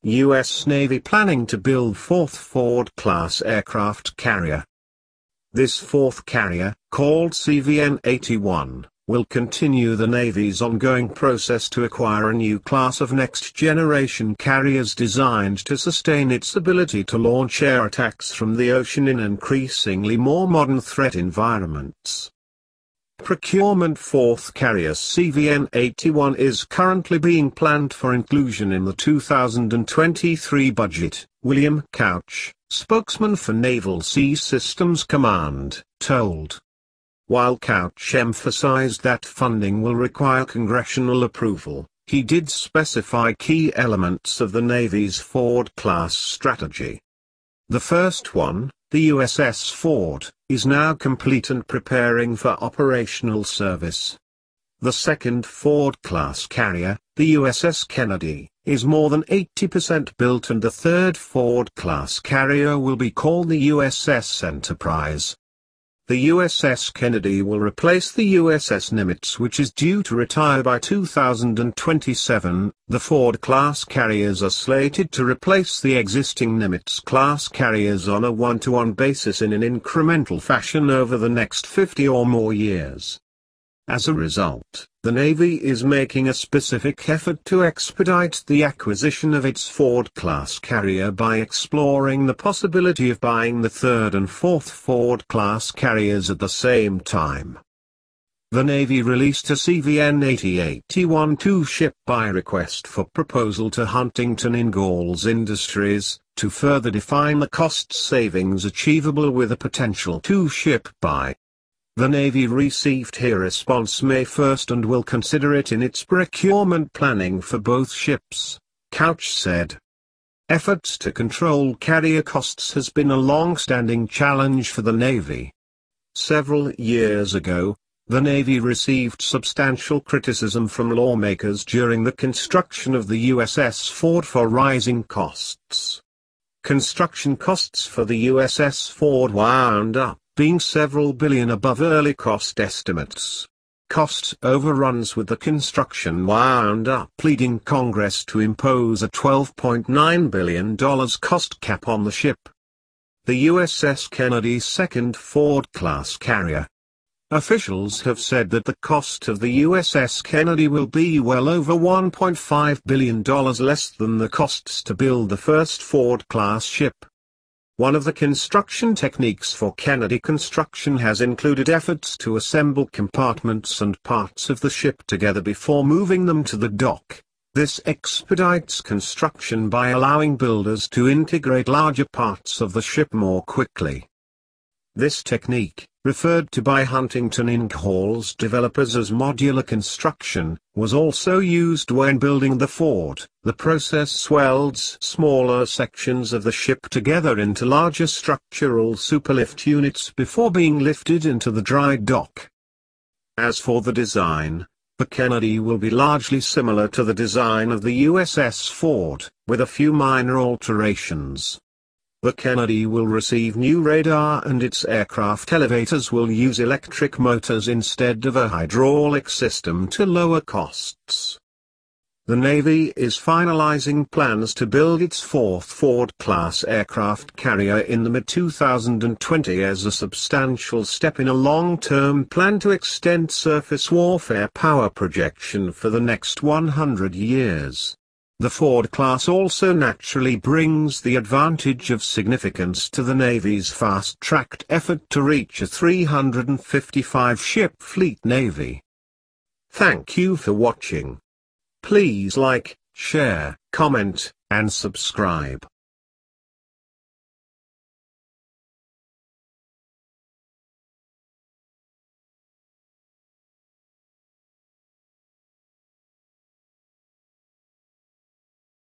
U.S. Navy planning to build fourth Ford-class aircraft carrier. This fourth carrier, called CVN-81, will continue the Navy's ongoing process to acquire a new class of next-generation carriers designed to sustain its ability to launch air attacks from the ocean in increasingly more modern threat environments. Procurement fourth carrier CVN-81 is currently being planned for inclusion in the 2023 budget, William Couch, spokesman for Naval Sea Systems Command, told. While Couch emphasized that funding will require congressional approval, he did specify key elements of the Navy's Ford-class strategy. The first one, the USS Ford, is now complete and preparing for operational service. The second Ford-class carrier, the USS Kennedy, is more than 80% built, and the third Ford-class carrier will be called the USS Enterprise. The USS Kennedy will replace the USS Nimitz, which is due to retire by 2027. The Ford-class carriers are slated to replace the existing Nimitz-class carriers on a one-to-one basis in an incremental fashion over the next 50 or more years. As a result, the Navy is making a specific effort to expedite the acquisition of its Ford-class carrier by exploring the possibility of buying the third and fourth Ford-class carriers at the same time. The Navy released a CVN-8081 two-ship buy request for proposal to Huntington Ingalls Industries, to further define the cost savings achievable with a potential two-ship buy. The Navy received her response May 1 and will consider it in its procurement planning for both ships, Couch said. Efforts to control carrier costs has been a long-standing challenge for the Navy. Several years ago, the Navy received substantial criticism from lawmakers during the construction of the USS Ford for rising costs. Construction costs for the USS Ford wound up being several billion above early cost estimates. Cost overruns with the construction wound up leading Congress to impose a $12.9 billion cost cap on the ship. The USS Kennedy's second Ford-class carrier. Officials have said that the cost of the USS Kennedy will be well over $1.5 billion less than the costs to build the first Ford-class ship. One of the construction techniques for Kennedy construction has included efforts to assemble compartments and parts of the ship together before moving them to the dock. This expedites construction by allowing builders to integrate larger parts of the ship more quickly. This technique, referred to by Huntington Ingalls developers as modular construction, was also used when building the Ford. The process welds smaller sections of the ship together into larger structural superlift units before being lifted into the dry dock. As for the design, the Kennedy will be largely similar to the design of the USS Ford, with a few minor alterations. The Kennedy will receive new radar and its aircraft elevators will use electric motors instead of a hydraulic system to lower costs. The Navy is finalizing plans to build its fourth Ford-class aircraft carrier in the mid-2020 as a substantial step in a long-term plan to extend surface warfare power projection for the next 100 years. The Ford class also naturally brings the advantage of significance to the Navy's fast-tracked effort to reach a 355-ship fleet Navy. Thank you for watching. Please like, share, comment, and subscribe.